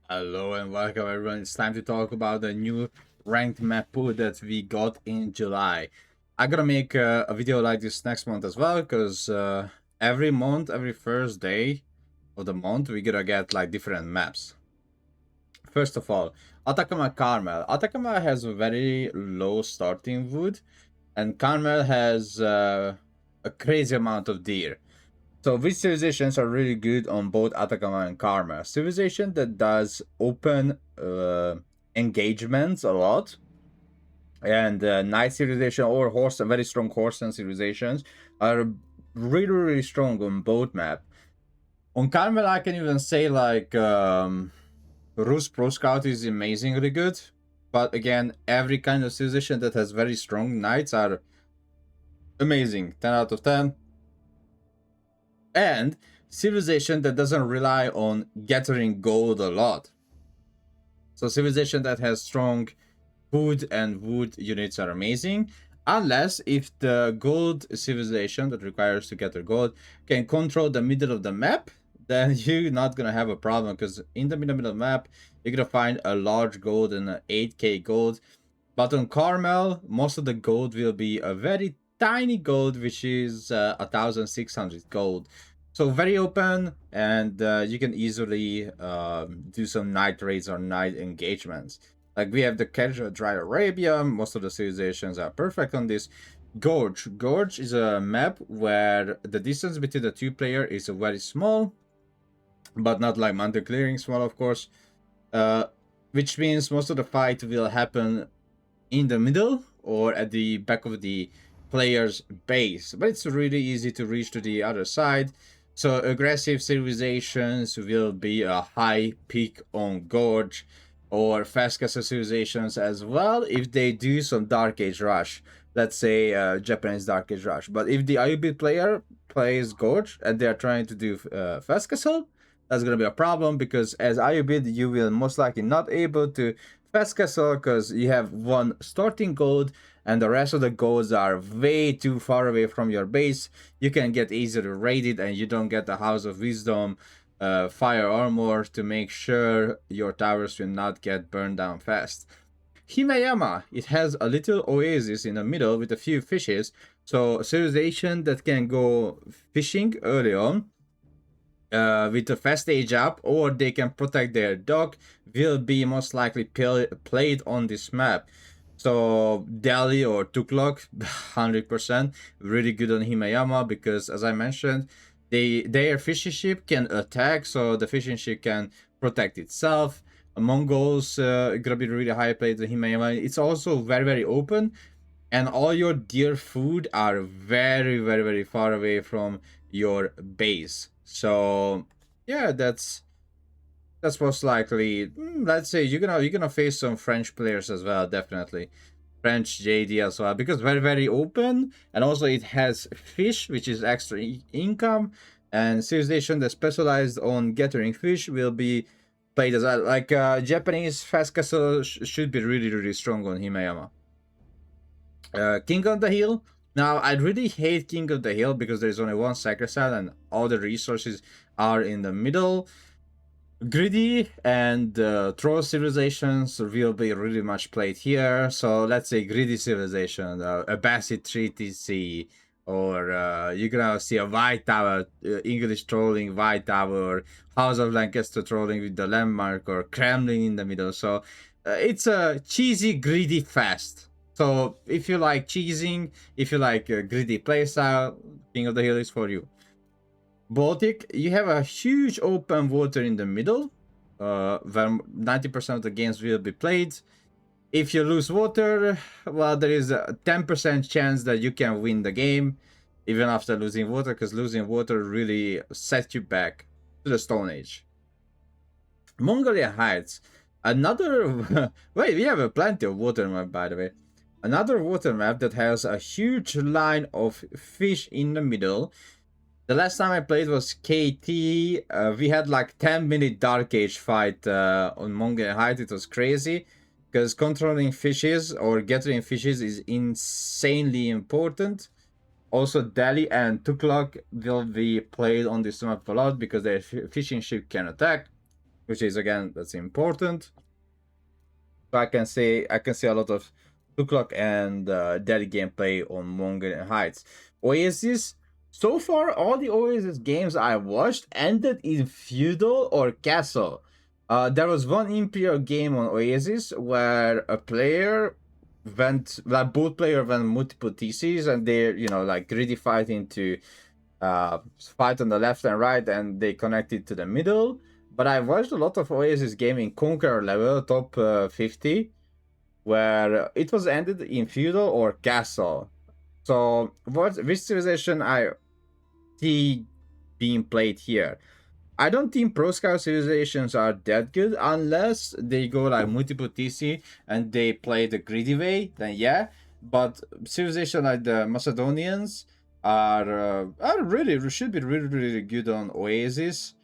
Hello and welcome everyone. It's time to talk about the new ranked map pool that we got in July. I'm gonna make a video like this next month as well because every month, every first day of the month, we're gonna get like different maps. First of all, Atacama Carmel. Atacama has a very low starting wood, and Carmel has a crazy amount of deer. So which civilizations are really good on both Atacama and Karma? Civilization that does open engagements a lot, and night civilization or horse, very strong horse and civilizations are really strong on both map. On Carmel, I can even say like Rus Pro Scout is amazingly good, but again, every kind of civilization that has very strong knights are amazing. 10 out of 10. And civilization that doesn't rely on gathering gold a lot. So civilization that has strong food and wood units are amazing, unless if the gold civilization that requires to gather gold can control the middle of the map, then you're not gonna have a problem, because in the middle of the map you're gonna find a large gold and an 8k gold. But on Carmel, most of the gold will be a very tiny gold, which is 1600 gold. So very open, and you can easily do some night raids or night engagements. Like we have the casual dry Arabia. Most of the civilizations are perfect on this. Gorge. Gorge is a map where the distance between the two player is very small, but not like mountain clearing small, of course. Which means most of the fight will happen in the middle or at the back of the player's base, but it's really easy to reach to the other side. So aggressive civilizations will be a high peak on Gorge, or fast castle civilizations as well if they do some Dark Age rush. Let's say Japanese Dark Age rush. But if the IUB player plays Gorge and they are trying to do fast castle, that's gonna be a problem, because as IUB you will most likely not able to fast castle because you have one starting gold and the rest of the golds are way too far away from your base. You can get easily raided and you don't get the House of Wisdom fire armor to make sure your towers will not get burned down fast. Himayama, it has a little oasis in the middle with a few fishes, so civilization that can go fishing early on with a fast age up, or they can protect their dock, will be most likely played on this map. So Delhi or Tuklok, 100% really good on Himayama, because as I mentioned, their fishing ship can attack, so the fishing ship can protect itself. Mongols gonna be really high played on Himayama. It's also very open, and all your deer food are very far away from your base. So yeah, that's most likely. Let's say you're gonna face some French players as well, definitely. French JD as well, because very open, and also it has fish, which is extra income, and civilization that specialized on gathering fish will be played as well. Like Japanese fast castle should be really strong on Himayama. King of the Hill. Now, I really hate King of the Hill because there's only one sacrifice and all the resources are in the middle. Greedy and troll civilizations will be really much played here. So let's say greedy civilization, Abbasid 3TC, or you're gonna see a White Tower, English trolling White Tower, House of Lancaster trolling with the landmark, or Kremlin in the middle. So it's a cheesy, greedy fast. So if you like cheesing, if you like greedy playstyle, King of the Hill is for you. Baltic, you have a huge open water in the middle, where 90% of the games will be played. If you lose water, well, there is a 10% chance that you can win the game, even after losing water, because losing water really sets you back to the Stone Age. Mongolia Heights, another... wait, we have plenty of water map, by the way. Another water map that has a huge line of fish in the middle. The last time I played was KT. We had like 10-minute Dark Age fight on Mongolia Heights. It was crazy, because controlling fishes or gathering fishes is insanely important. Also, Delhi and Tuklok will be played on this map a lot because their fishing ship can attack. which is again that's important. So I can see a lot of 2 o'clock and Dead gameplay on Mongolian Heights. Oasis. So far, all the Oasis games I watched ended in feudal or castle. There was one Imperial game on Oasis where a player went, like both player went multiple TCs, and they're like greedy fighting to fight on the left and right, and they connected to the middle. But I watched a lot of Oasis gaming Conqueror level top 50, where it was ended in feudal or castle. So which civilization I see being played here? I don't think pro scout civilizations are that good unless they go like multiple TC and they play the greedy way. Then yeah, but civilization like the Macedonians are really should be really good on Oasis.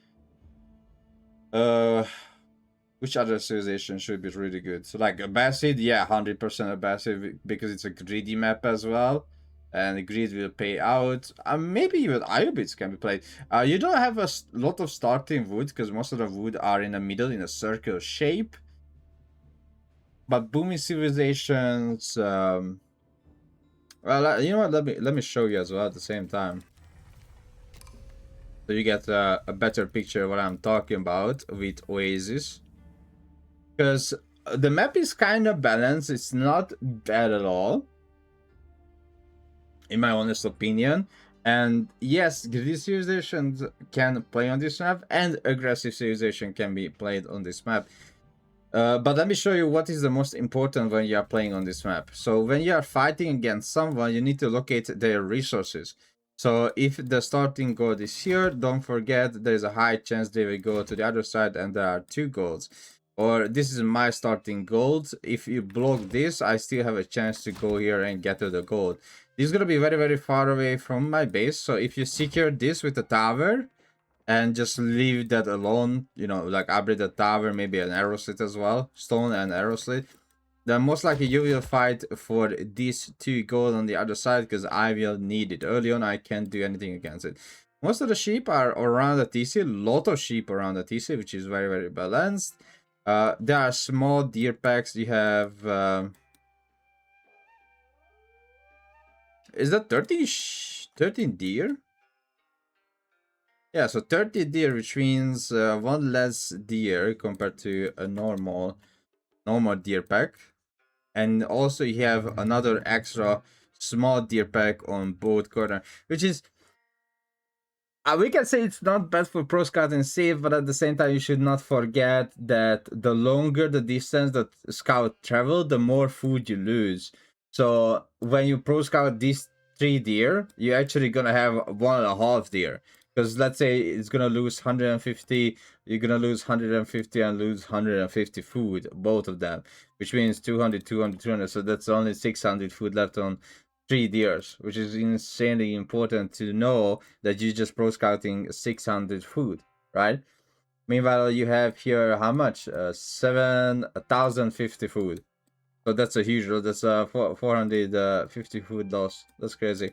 Which other civilization should be really good? So like Abbasid, yeah, 100% Abbasid because it's a greedy map as well, and greed will pay out. Maybe even Iobits can be played. You don't have a lot of starting wood because most of the wood are in the middle in a circle shape. But booming civilizations, well, you know what? Let me show you as well at the same time, so you get a better picture of what I'm talking about with Oasis. Because the map is kind of balanced. It's not bad at all, in my honest opinion. And yes, greedy civilizations can play on this map, and aggressive civilization can be played on this map. But let me show you what is the most important when you are playing on this map. So when you are fighting against someone, you need to locate their resources. So if the starting gold is here, don't forget there is a high chance they will go to the other side and there are 2 golds. Or this is my starting gold. If you block this, I still have a chance to go here and get to the gold. This is gonna be very far away from my base. So if you secure this with a tower and just leave that alone, like upgrade the tower, maybe an arrow slit as well, stone and arrow slit, then most likely you will fight for these 2 gold on the other side, because I will need it. Early on, I can't do anything against it. Most of the sheep are around the TC, a lot of sheep around the TC, which is very balanced. There are small deer packs. You have is that 13 deer? Yeah, so 30 deer, which means 1 less deer compared to a normal deer pack. And also you have another extra small deer pack on both corner, which is we can say it's not bad for pro scout and save, but at the same time you should not forget that the longer the distance that scout travel, the more food you lose. So when you pro scout these 3 deer, you're actually gonna have 1.5 deer. Because let's say it's gonna lose 150, you're gonna lose 150 and lose 150 food, both of them, which means 200, 200, 200. So that's only 600 food left on 3 deers, which is insanely important to know that you just pro scouting 600 food, right? Meanwhile, you have here how much? 7,050 food. So that's a huge loss. That's 450 food loss. That's crazy.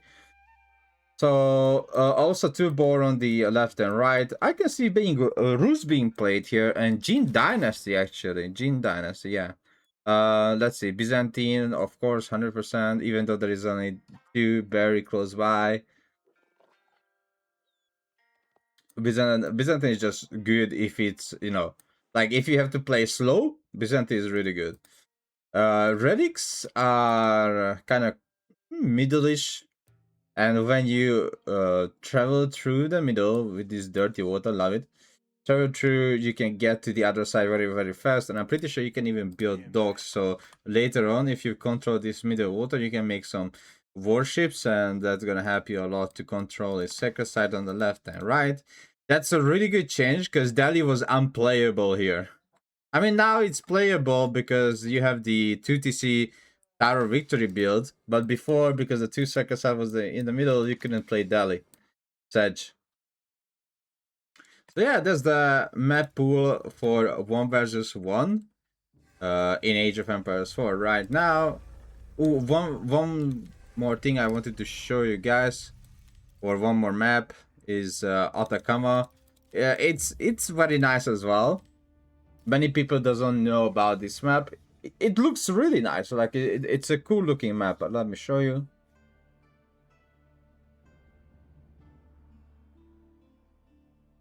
So also 2 boar on the left and right. I can see being Rus being played here, and Jin Dynasty actually. Jin Dynasty, yeah. Let's see, Byzantine, of course, 100%, even though there is only 2 very close by. Byzantine is just good if it's, like if you have to play slow, Byzantine is really good. Relics are kind of middle-ish, and when you travel through the middle with this dirty water, love it. Travel through, you can get to the other side very fast, and I'm pretty sure you can even build docks. So later on, if you control this middle water, you can make some warships, and that's gonna help you a lot to control a second side on the left and right. That's a really good change, because Delhi was unplayable here. I mean, now it's playable because you have the 2TC Tower Victory build, but before, because the 2 second side was in the middle, you couldn't play Delhi. Sedge. So yeah, that's the map pool for 1 versus 1 in Age of Empires 4 right now. Ooh, one more thing I wanted to show you guys, or one more map, is Atacama. Yeah, it's very nice as well. Many people doesn't know about this map. It looks really nice. Like it's a cool looking map. But let me show you.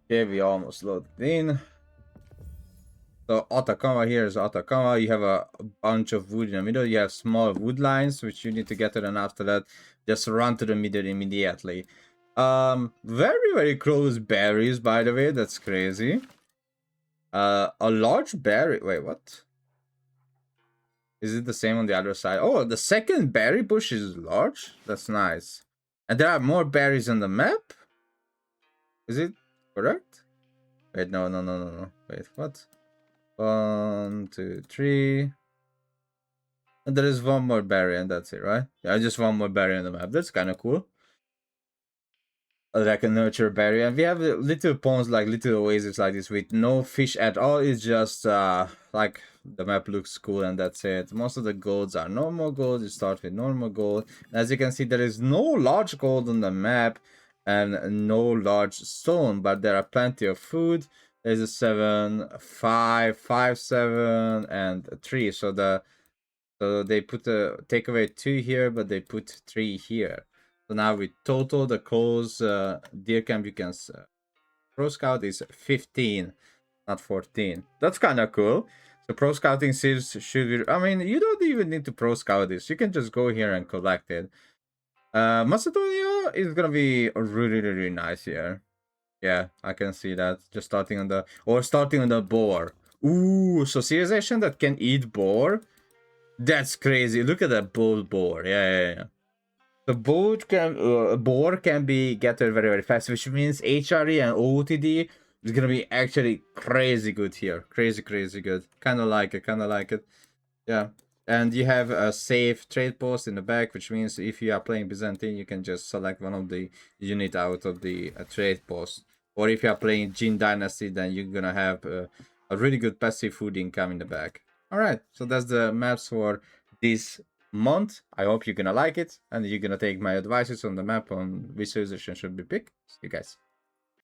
Okay, we almost loaded in. So Atacama, here is Atacama. You have a bunch of wood in the middle. You have small wood lines which you need to get to, and after that, just run to the middle immediately. Very close berries, by the way. That's crazy. A large berry. Wait, what? Is it the same on the other side? Oh, the second berry bush is large. That's nice. And there are more berries on the map. Is it correct? Wait, no. Wait, what? 1, 2, 3. And there is one more berry, and that's it, right? Yeah, just one more berry on the map. That's kind of cool. Like a nurture berry, and we have little ponds, like little oases like this with no fish at all. It's just like the map looks cool, and that's it. Most of the golds are normal gold. You start with normal gold. As you can see, there is no large gold on the map and no large stone, but there are plenty of food. There's a 7, 5, 5, 7, and 3. So they put a take away 2 here, but they put 3 here. So now with total the close deer camp you can pro scout is 15, not 14. That's kind of cool. So pro scouting series should be. I mean, you don't even need to pro scout this. You can just go here and collect it. Macedonia is gonna be really nice here. Yeah, I can see that. Just starting on the boar. Ooh, so civilization that can eat boar. That's crazy. Look at that bull boar. Yeah. The boar can be gathered very fast, which means HRE and OOTD is gonna be actually crazy good here. Crazy good. Kind of like it. Yeah. And you have a safe trade post in the back, which means if you are playing Byzantine, you can just select one of the unit out of the trade post. Or if you are playing Jin Dynasty, then you're gonna have a really good passive food income in the back. Alright, so that's the maps for this month. I hope you're gonna like it and you're gonna take my advices on the map on which civilization should be picked. See you guys.